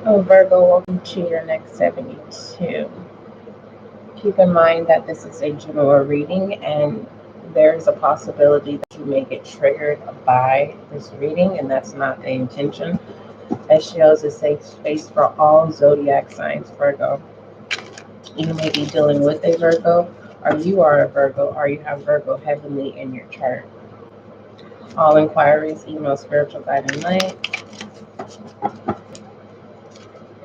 Oh, Virgo, welcome to your next 72. Keep in mind that this is a general reading and there's a possibility that you may get triggered by this reading, and that's not the intention. SGL is a safe space for all zodiac signs, Virgo. You may be dealing with a Virgo, or you are a Virgo, or you have Virgo heavily in your chart. All inquiries, email Spiritual Guiding Light.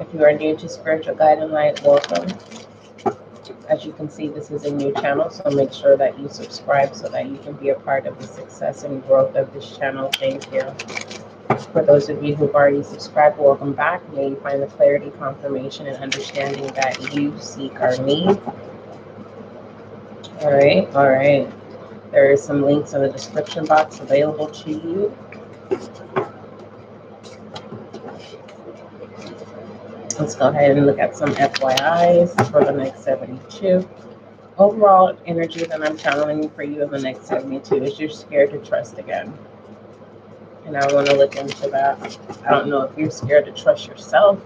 If you are new to Spiritual Guiding Light, welcome. As you can see, this is a new channel, so make sure that you subscribe so that you can be a part of the success and growth of this channel. Thank you. For those of you who've already subscribed, welcome back. May you find the clarity, confirmation, and understanding that you seek or need. All right. There are some links in the description box available to you. Let's go ahead and look at some FYIs for the next 72. Overall energy that I'm channeling for you in the next 72 is you're scared to trust again. And I want to look into that. I don't know if you're scared to trust yourself.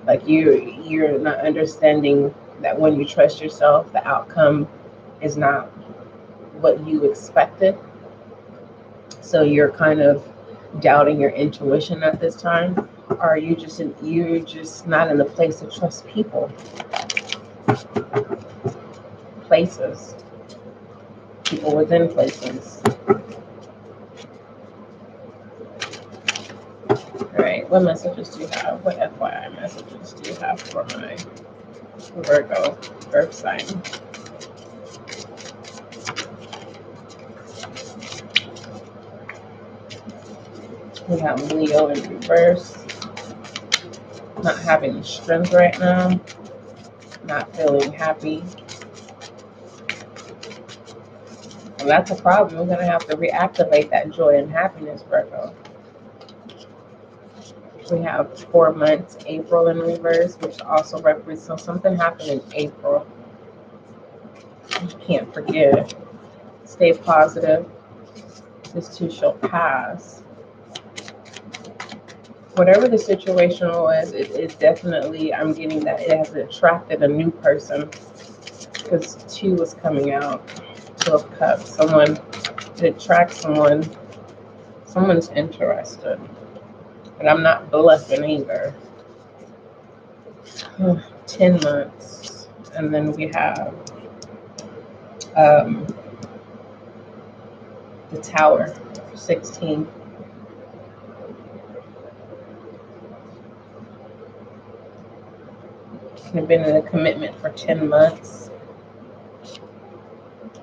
Like you're not understanding that when you trust yourself, the outcome is not what you expected. So you're kind of doubting your intuition at this time. Or are you're just not in the place to trust people, places, people within places. All right, what messages do you have? What FYI messages do you have for my Virgo earth sign? We have Leo in reverse. Not having strength right now. Not feeling happy. And that's a problem. We're going to have to reactivate that joy and happiness, Virgo. We have 4 months, April in reverse, which also represents something happened in April. You can't forget. Stay positive. This too shall pass. Whatever the situation was, it definitely, I'm getting that it has attracted a new person, because 2 was coming out. 2 of Cups. Someone, it attracts someone. Someone's interested. And I'm not bluffing either. 10 months. And then we have the Tower, 16. I've been in a commitment for 10 months.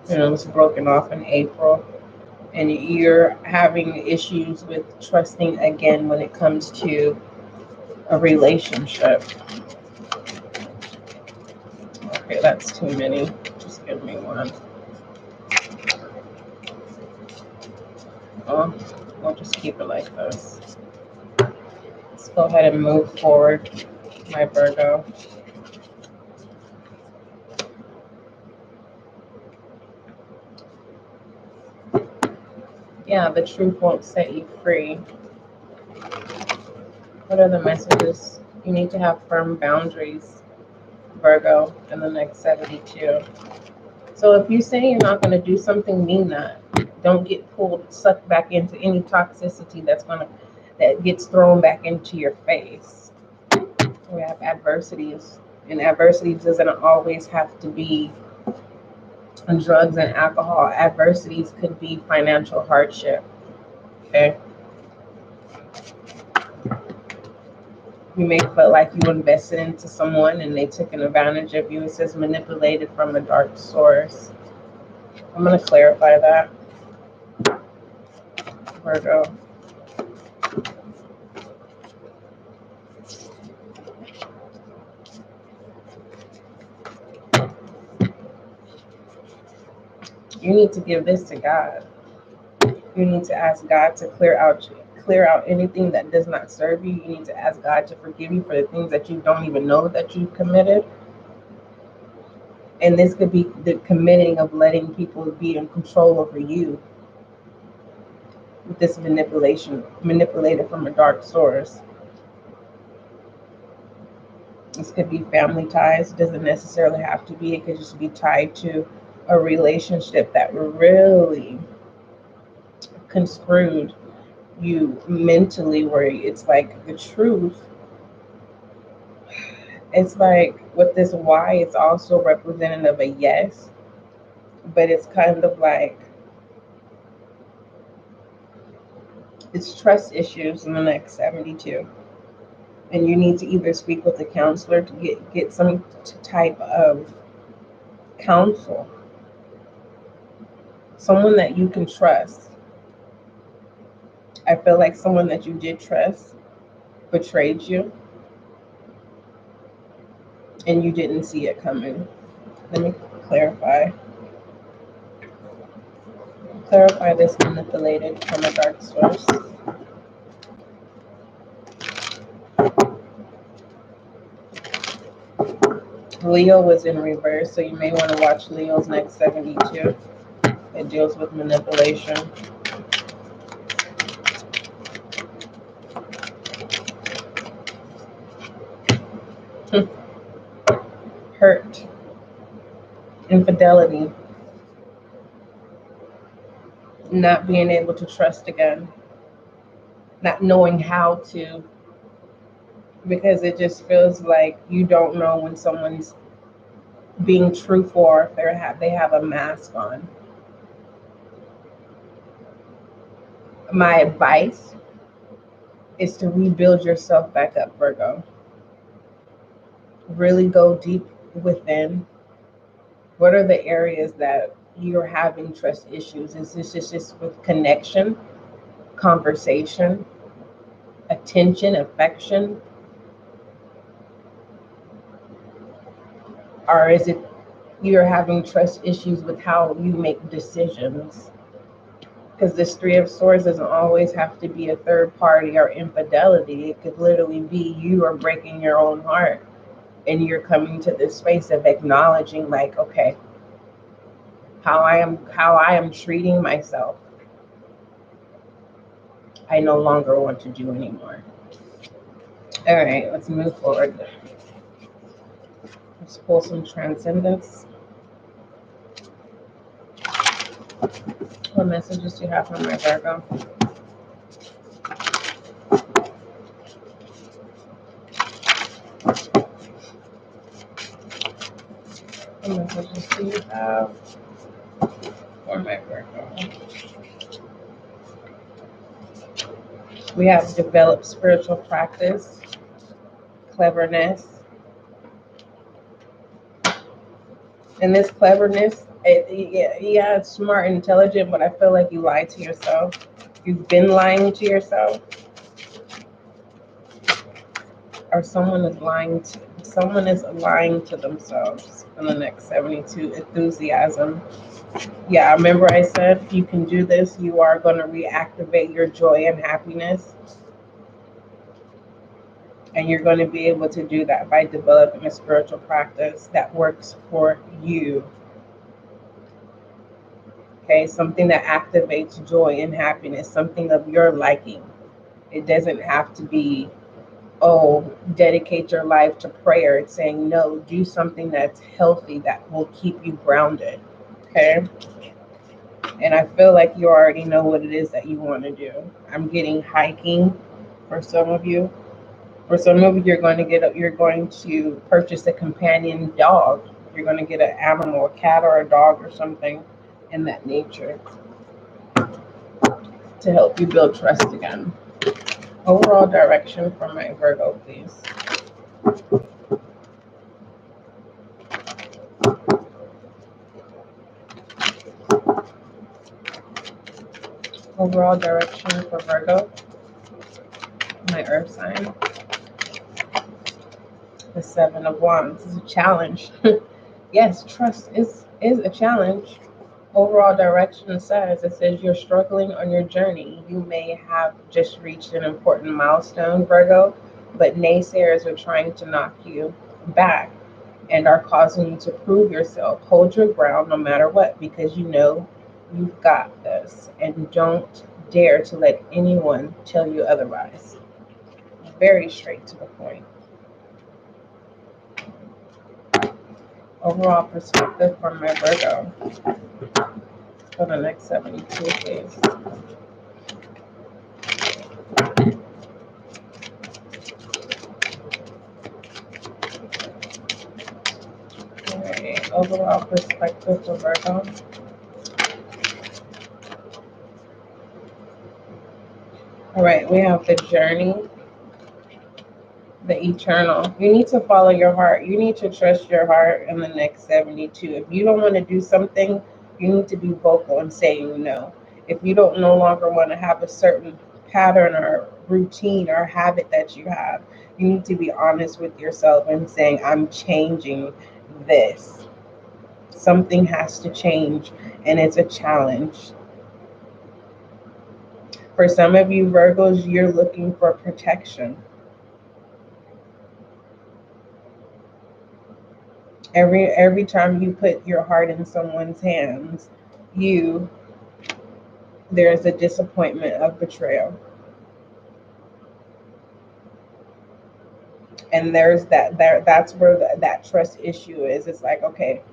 And it was broken off in April. And you're having issues with trusting again when it comes to a relationship. Okay, that's too many. Just give me one. Oh, we'll just keep it like this. Let's go ahead and move forward, my Virgo. Yeah, the truth won't set you free. What are the messages? You need to have firm boundaries, Virgo, in the next 72. So if you say you're not going to do something, mean that. Don't get sucked back into any toxicity that gets thrown back into your face. We have adversities, and adversities doesn't always have to be drugs and alcohol. Adversities could be financial hardship. Okay. You may feel like you invested into someone and they took an advantage of you. It says manipulated from a dark source. I'm going to clarify that, Virgo. You need to give this to God. You need to ask God to clear out anything that does not serve you. You need to ask God to forgive you for the things that you don't even know that you've committed. And this could be the committing of letting people be in control over you with this manipulated from a dark source. This could be family ties. It doesn't necessarily have to be. It could just be tied to a relationship that really conscrewed you mentally, where it's like the truth. It's like with this Y, it's also representative of a yes, but it's kind of like it's trust issues in the next 72. And you need to either speak with a counselor to get some type of counsel, someone that you can trust. I feel like someone that you did trust betrayed you and you didn't see it coming. Let me clarify. Clarify this manipulated from a dark source. Leo was in reverse, so you may want to watch Leo's next 72. It deals with manipulation. Hurt, infidelity, not being able to trust again, not knowing how to, because it just feels like you don't know when someone's being truthful or if they have a mask on. My advice is to rebuild yourself back up, Virgo. Really go deep within. What are the areas that you're having trust issues? Is this just with connection, conversation, attention, affection? Or is it you're having trust issues with how you make decisions? Because this Three of Swords doesn't always have to be a third party or infidelity. It could literally be you are breaking your own heart and you're coming to this space of acknowledging, like, okay, how I am treating myself, I no longer want to do anymore. All right, let's move forward. Let's pull some transcendence. What messages do you have from my Virgo? What messages do you have for my Virgo? We have developed spiritual practice, cleverness. And this cleverness, it's smart and intelligent, but I feel like you lie to yourself. You've been lying to yourself. Or someone is lying to themselves in the next 72. Enthusiasm. Yeah, remember I said you can do this. You are going to reactivate your joy and happiness. And you're going to be able to do that by developing a spiritual practice that works for you. Okay, something that activates joy and happiness, something of your liking. It doesn't have to be, oh, dedicate your life to prayer. It's saying, no, do something that's healthy that will keep you grounded. Okay. And I feel like you already know what it is that you want to do. I'm getting hiking for some of you. For some of you, you're going to purchase a companion dog. You're going to get an animal, a cat or a dog or something in that nature to help you build trust again. Overall direction for my Virgo, please. Overall direction for Virgo, my earth sign. The Seven of Wands is a challenge. Yes, trust is a challenge. Overall direction says you're struggling on your journey. You may have just reached an important milestone, Virgo, but naysayers are trying to knock you back and are causing you to prove yourself. Hold your ground no matter what, because you know you've got this, and don't dare to let anyone tell you otherwise. Very straight to the point. Overall perspective from my Virgo for the next 72 days. Alright, overall perspective for Virgo. Alright, we have the journey, the eternal. You need to follow your heart. You need to trust your heart in the next 72. If you don't want to do something, you need to be vocal and saying no. If you don't no longer want to have a certain pattern or routine or habit that you have, you need to be honest with yourself and saying, I'm changing this. Something has to change, and it's a challenge. For some of you Virgos, you're looking for protection. Every time you put your heart in someone's hands, there's a disappointment of betrayal. And that's where that trust issue is. It's like, okay,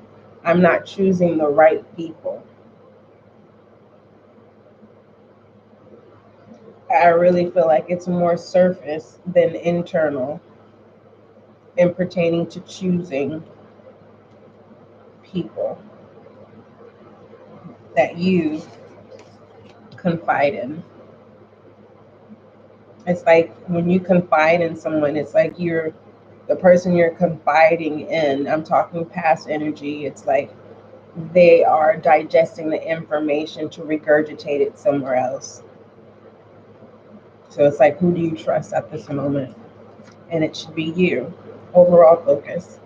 I'm not choosing the right people. I really feel like it's more surface than internal in pertaining to choosing people that you confide in. It's like when you confide in someone, it's like the person you're confiding in. I'm talking past energy. It's like they are digesting the information to regurgitate it somewhere else. So it's like, who do you trust at this moment? And it should be you. Overall focus.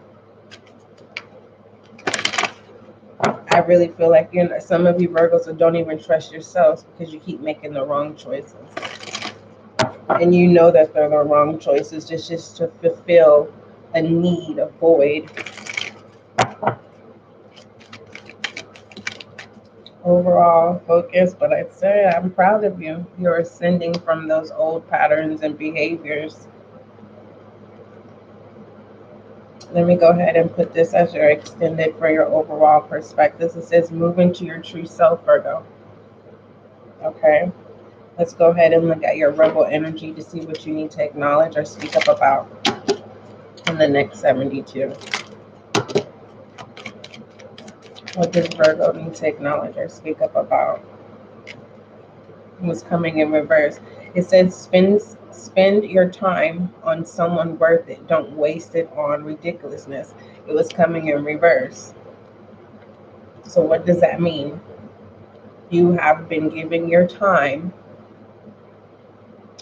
I really feel like some of you Virgos don't even trust yourselves because you keep making the wrong choices. And you know that they're the wrong choices just to fulfill a need, a void. Overall focus, but I'd say I'm proud of you. You're ascending from those old patterns and behaviors. Let me go ahead and put this as your extended for your overall perspective. It says move into your true self, Virgo. Okay. Let's go ahead and look at your rebel energy to see what you need to acknowledge or speak up about in the next 72. What does Virgo need to acknowledge or speak up about? What's coming in reverse? It says spend your time on someone worth it. Don't waste it on ridiculousness. It was coming in reverse. So what does that mean? You have been giving your time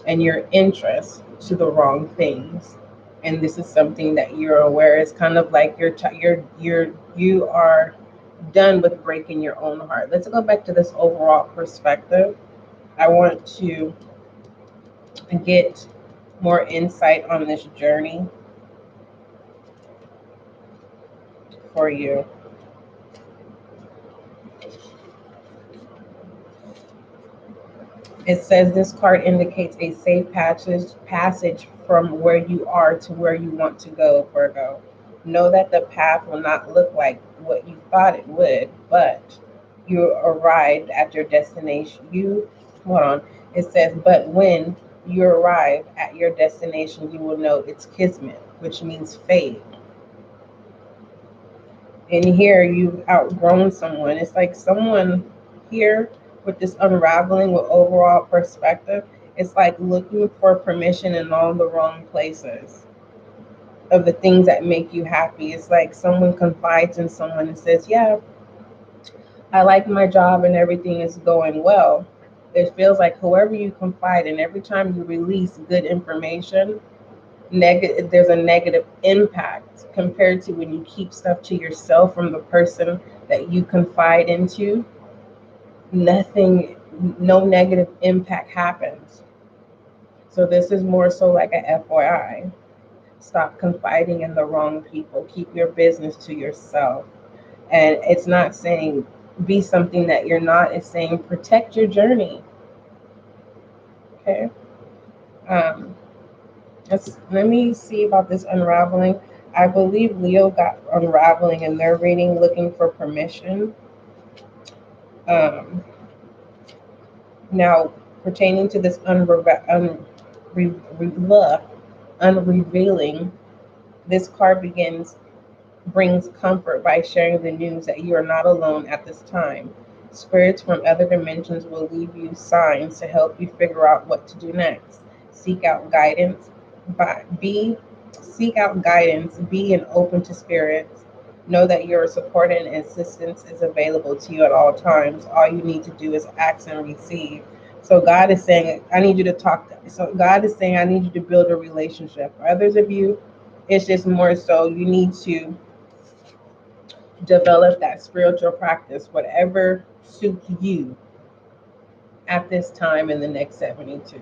and your interest to the wrong things, and this is something that you're aware. It's kind of like you are done with breaking your own heart. Let's go back to this overall perspective. I want to get more insight on this journey for you. It says this card indicates a safe passage from where you are to where you want to go, Virgo. Know that the path will not look like what you thought it would, but you arrived at your destination. It says, but when you arrive at your destination, you will know it's kismet, which means fate. And here you've outgrown someone. It's like someone here with this unraveling with overall perspective, it's like looking for permission in all the wrong places of the things that make you happy. It's like someone confides in someone and says, yeah, I like my job and everything is going well. It feels like whoever you confide in, every time you release good information, there's a negative impact compared to when you keep stuff to yourself from the person that you confide into. No negative impact happens. So this is more so like a FYI. Stop confiding in the wrong people. Keep your business to yourself. And it's not saying be something that you're not. It's saying protect your journey. Okay. Let me see about this unraveling. I believe Leo got unraveling in their reading, looking for permission. Um, Now, pertaining to this unrevealing, this card brings comfort by sharing the news that you are not alone at this time. Spirits from other dimensions will leave you signs to help you figure out what to do next. Seek out guidance. Seek out guidance. Be and open to spirits. Know that your support and assistance is available to you at all times. All you need to do is ask and receive. So God is saying, I need you to talk. So God is saying, I need you to build a relationship. For others of you, it's just more so you need to develop that spiritual practice, whatever suits you at this time in the next 72.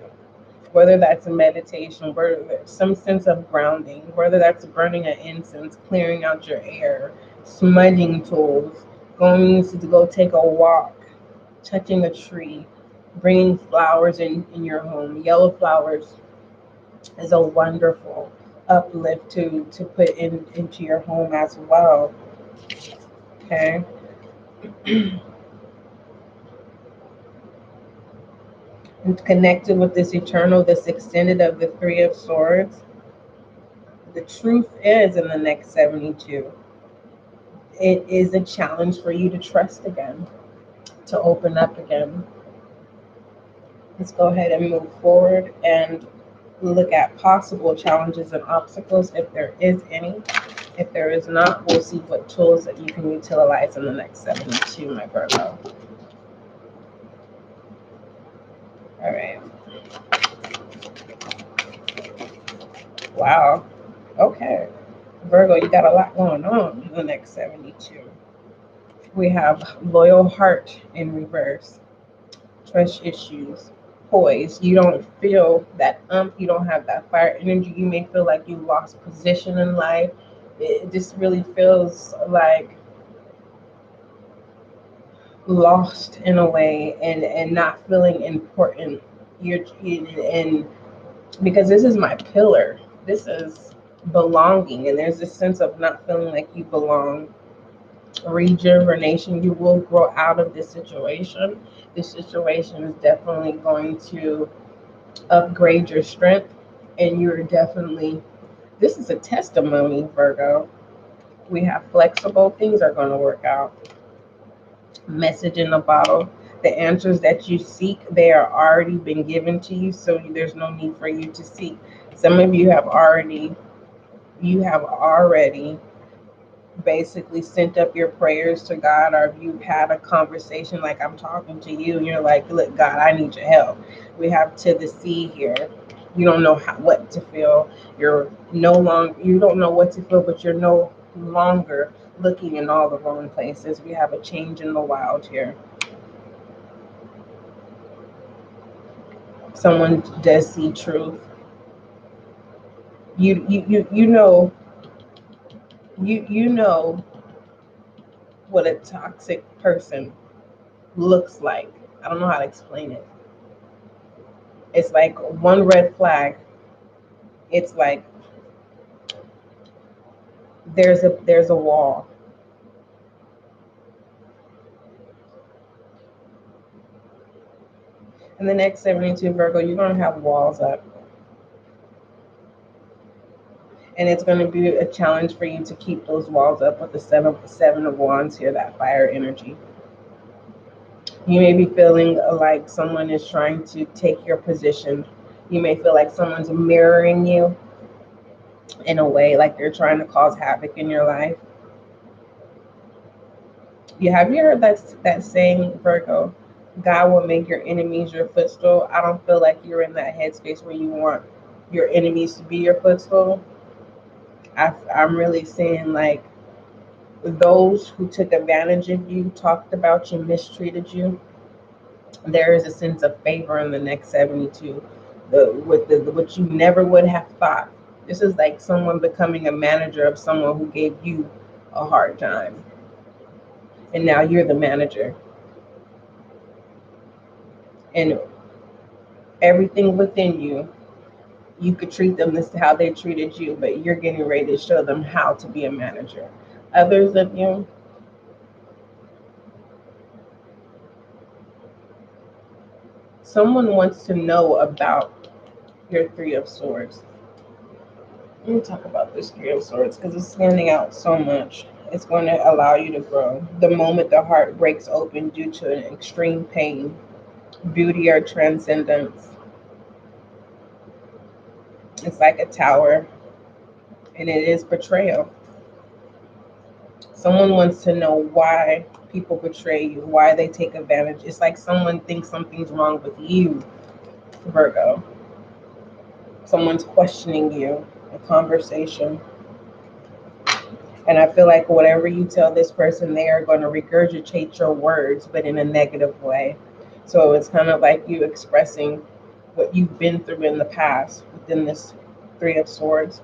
Whether that's a meditation, whether there's some sense of grounding, whether that's burning an incense, clearing out your air, smudging tools, going to go take a walk, touching a tree, bringing flowers in your home. Yellow flowers is a wonderful uplift to put into your home as well. Okay. And connected with this eternal, this extended of the Three of Swords. The truth is, in the next 72, it is a challenge for you to trust again, to open up again. Let's go ahead and move forward and look at possible challenges and obstacles if there is any. If there is not, we'll see what tools that you can utilize in the next 72, my Virgo. All right. Wow. Okay. Virgo, you got a lot going on in the next 72. We have loyal heart in reverse, trust issues, poise. You don't feel that you don't have that fire energy. You may feel like you lost position in life. It just really feels like lost in a way and not feeling important. You're and because this is my pillar. This is belonging, and there's this sense of not feeling like you belong. Rejuvenation, you will grow out of this situation. This situation is definitely going to upgrade your strength, and you're definitely, this is a testimony, Virgo. We have flexible, things are going to work out. Message in the bottle. The answers that you seek, they are already been given to you, so there's no need for you to seek. Some of you have already basically sent up your prayers to God, or if you've had a conversation like I'm talking to you and you're like, look, God, I need your help. We have to the sea here. You don't know what to feel. You don't know what to feel, but you're no longer looking in all the wrong places. We have a change in the wild here. Someone does see truth. You know you know what a toxic person looks like. I don't know how to explain it. It's like one red flag. It's like there's a wall. In the next 72, Virgo, you're gonna have walls up. And it's gonna be a challenge for you to keep those walls up with the seven of wands here, that fire energy. You may be feeling like someone is trying to take your position. You may feel like someone's mirroring you in a way, like they're trying to cause havoc in your life. Have you heard that saying, Virgo? God will make your enemies your footstool. I don't feel like you're in that headspace where you want your enemies to be your footstool. I'm really saying like those who took advantage of you, talked about you, mistreated you. There is a sense of favor in the next 72. What you never would have thought. This is like someone becoming a manager of someone who gave you a hard time, and now you're the manager. And everything within you, you could treat them this how they treated you, but you're getting ready to show them how to be a manager. Others of you, someone wants to know about your Three of Swords. Let me talk about this Three of Swords because it's standing out so much. It's going to allow you to grow. The moment the heart breaks open due to an extreme pain, beauty or transcendence, it's like a tower, and it is betrayal. Someone wants to know why people betray you, why they take advantage. It's like someone thinks something's wrong with you, Virgo. Someone's questioning you, a conversation. And I feel like whatever you tell this person, they are going to regurgitate your words, but in a negative way. So it's kind of like you expressing what you've been through in the past within this Three of Swords.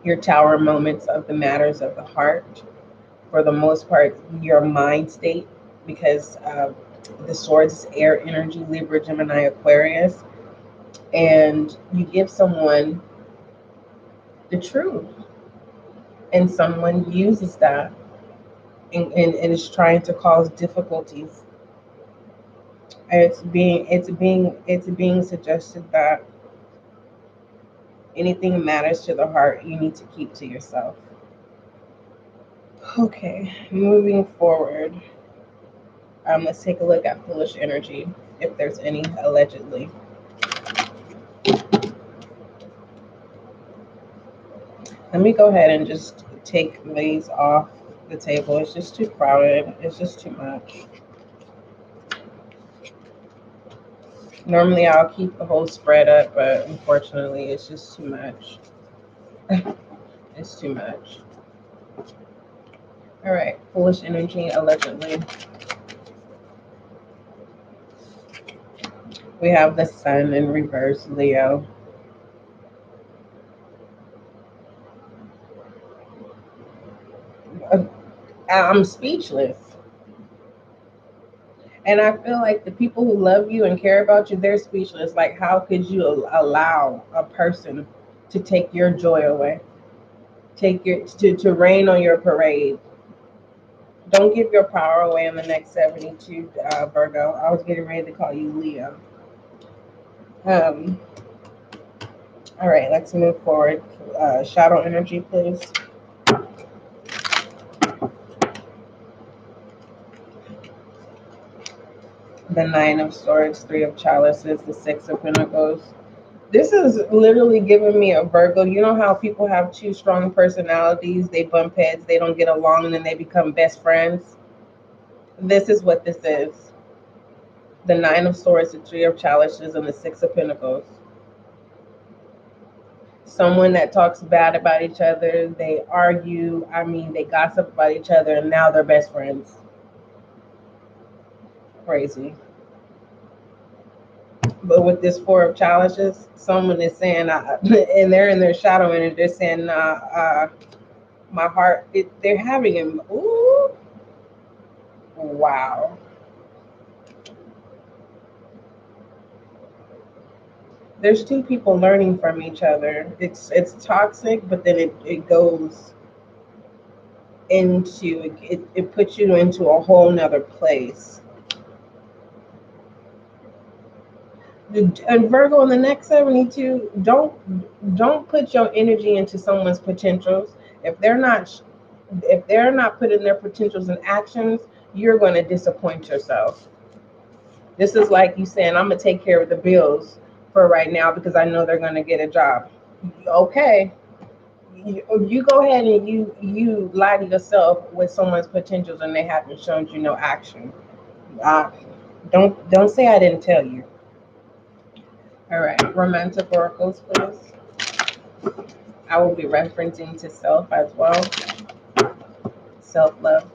Your tower moments of the matters of the heart. For the most part, your mind state, because the swords is air energy, Libra, Gemini, Aquarius. And you give someone the truth, and someone uses that and is trying to cause difficulties. It's being suggested that anything that matters to the heart, you need to keep to yourself. Okay, moving forward. Let's take a look at foolish energy, if there's any, allegedly. Let me go ahead and just take these off the table. It's just too crowded. It's just too much. Normally I'll keep the whole spread up, but unfortunately it's just too much. It's too much. All right, foolish energy, allegedly. We have the sun in reverse, Leo. I'm speechless. And I feel like the people who love you and care about you, they're speechless. Like, how could you allow a person to take your joy away? Take your to rain on your parade. Don't give your power away in the next 72, Virgo. I was getting ready to call you Leo. Um, all right, let's move forward. Shadow energy, please. The Nine of Swords, Three of Chalices, the Six of Pentacles. This is literally giving me a Virgo. You know how people have two strong personalities, they bump heads, they don't get along, and then they become best friends? This is what this is. The Nine of Swords, the Three of Chalices, and the Six of Pentacles. Someone that talks bad about each other, they argue, they gossip about each other, and now they're best friends. Crazy. But with this Four of Chalices, someone is saying, and they're in their shadow energy, they're saying, my heart, they're having him. Ooh, wow. There's two people learning from each other. It's toxic, but then it goes into, it puts you into a whole nother place. And Virgo, in the next 72, don't put your energy into someone's potentials. If they're not putting their potentials in actions, you're going to disappoint yourself. This is like you saying, I'm gonna take care of the bills for right now because I know they're gonna get a job. Okay, you go ahead and you lie to yourself with someone's potentials and they haven't shown you no action. Uh, don't say I didn't tell you. All right, romantic oracles, please. I will be referencing to self as well. Self-love.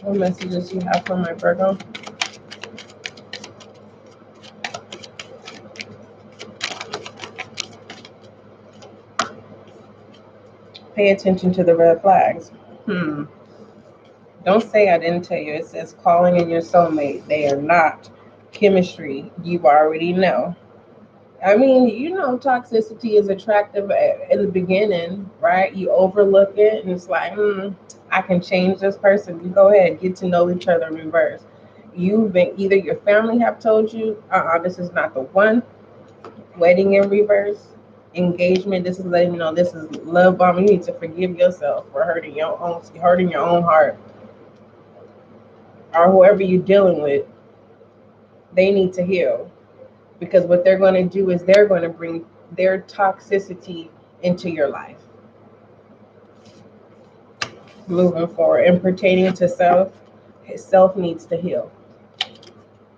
What messages you have for my Virgo? Pay attention to the red flags. Don't say I didn't tell you. It says calling in your soulmate. They are not chemistry, you already know. I mean, toxicity is attractive in the beginning, right? You overlook it, and it's like, I can change this person. You go ahead, get to know each other in reverse. You've been either your family have told you, this is not the one. Wedding in reverse, engagement. This is letting you know this is love bombing. You need to forgive yourself for hurting your own heart, or whoever you're dealing with. They need to heal, because what they're going to do is they're going to bring their toxicity into your life. Moving forward and pertaining to self needs to heal.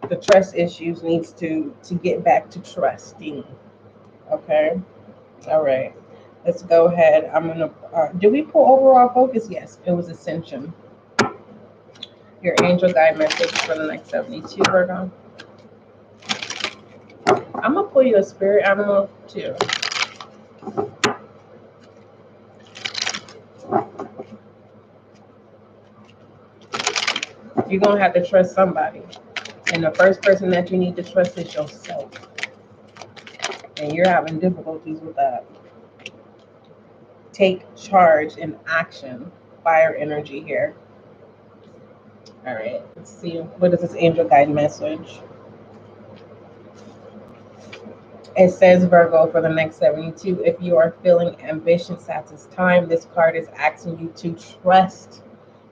The trust issues needs to get back to trusting. Okay. All right. Let's go ahead. I'm gonna. Did we pull overall focus? Yes, it was Ascension. Your angel guide message for the next 72, Virgo. I'm gonna pull you a spirit animal too. You're gonna have to trust somebody, and the first person that you need to trust is yourself. And you're having difficulties with that. Take charge and action. Fire energy here. All right. Let's see. What is this angel guide message? It says, Virgo, for the next 72, if you are feeling ambitious at this time, this card is asking you to trust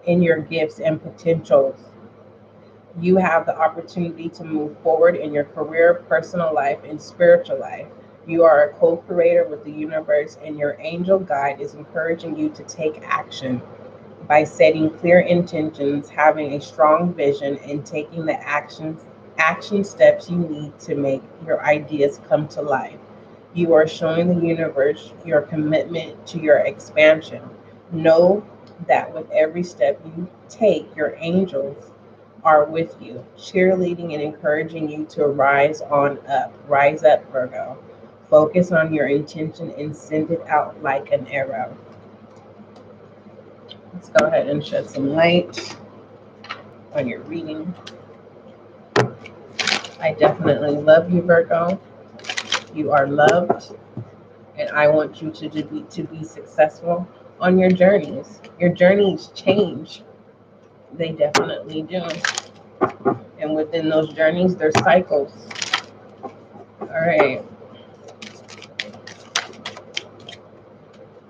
in your gifts and potentials. You have the opportunity to move forward in your career, personal life, and spiritual life. You are a co-creator with the universe, and your angel guide is encouraging you to take action by setting clear intentions, having a strong vision, and taking the action steps you need to make your ideas come to life. You are showing the universe your commitment to your expansion. Know that with every step you take, your angels are with you, cheerleading and encouraging you to rise on up. Rise up, Virgo. Focus on your intention and send it out like an arrow. Let's go ahead and shed some light on your reading. I definitely love you, Virgo. You are loved, and I want you to be successful on your journeys. Your journeys change. They definitely do. And within those journeys, there's cycles. All right.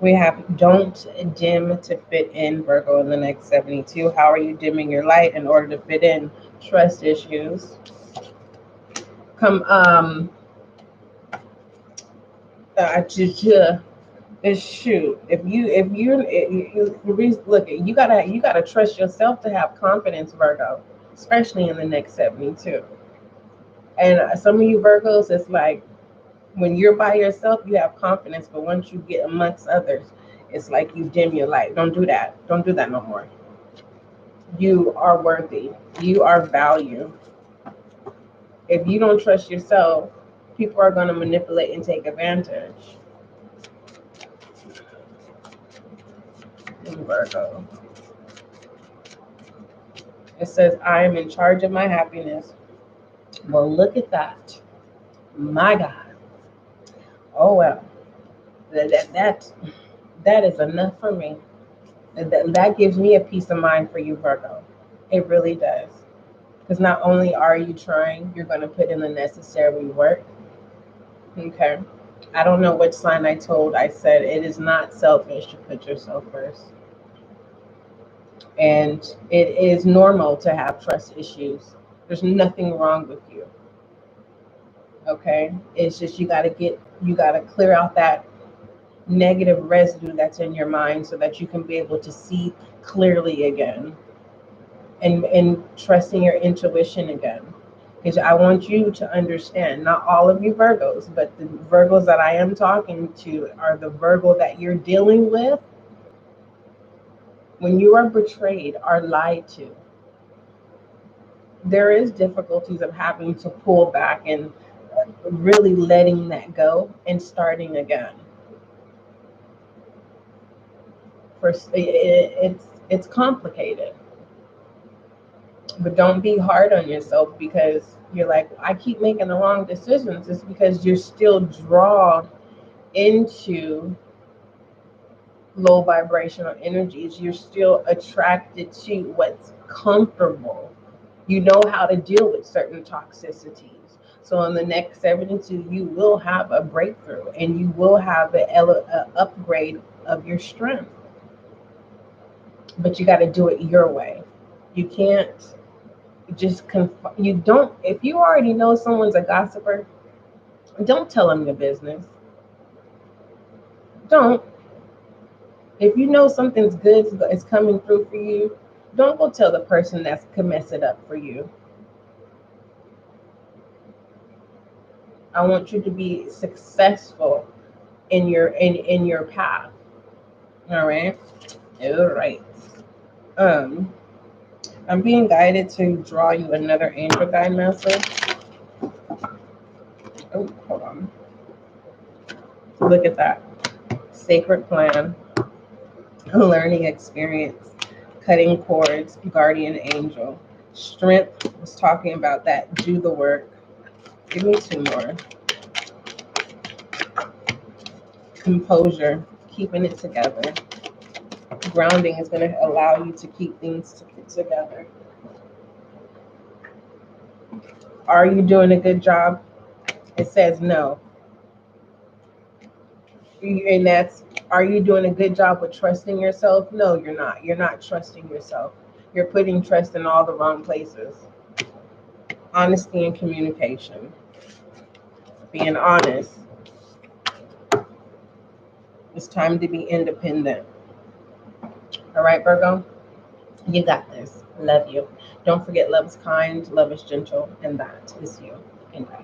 We have don't dim to fit in, Virgo, in the next 72. How are you dimming your light in order to fit in? Trust issues. Come, shoot. Look, you gotta trust yourself to have confidence, Virgo, especially in the next 72. And some of you Virgos, it's like when you're by yourself, you have confidence, but once you get amongst others, it's like you dim your light. Don't do that. Don't do that no more. You are worthy. You are value. If you don't trust yourself, people are going to manipulate and take advantage. Virgo. It says, I am in charge of my happiness. Well, look at that. My God. Oh, well. That is enough for me. That gives me a peace of mind for you, Virgo. It really does. Because not only are you trying, you're going to put in the necessary work. Okay. I don't know which sign I said it is not selfish to put yourself first. And it is normal to have trust issues. There's nothing wrong with you. Okay. It's just you got to clear out that negative residue that's in your mind so that you can be able to see clearly again and trusting your intuition again. Because I want you to understand, not all of you Virgos, but the Virgos that I am talking to are the Virgo that you're dealing with. When you are betrayed or lied to, there is difficulties of having to pull back and really letting that go and starting again. It's complicated. But don't be hard on yourself because you're like, I keep making the wrong decisions. It's because you're still drawn into low vibrational energies. You're still attracted to what's comfortable. You know how to deal with certain toxicities. So in the next 72, you will have a breakthrough and you will have an upgrade of your strength. But you got to do it your way. You can't just you don't, if you already know someone's a gossiper, don't tell them your business. Don't. If you know something's good is coming through for you, don't go tell the person that could mess it up for you. I want you to be successful in your path. All right. All right. Um, I'm being guided to draw you another angel guide message. Oh, hold on. Look at that. Sacred plan, learning experience, cutting cords, guardian angel. Strength was talking about that. Do the work. Give me two more. Composure, keeping it together. Grounding is going to allow you to keep things together. Are you doing a good job? It says no. And that's, are you doing a good job with trusting yourself? No, you're not. You're not trusting yourself. You're putting trust in all the wrong places. Honesty and communication. Being honest. It's time to be independent. All right, Virgo? You got this. Love you. Don't forget, love is kind, love is gentle, and that is you. And bye.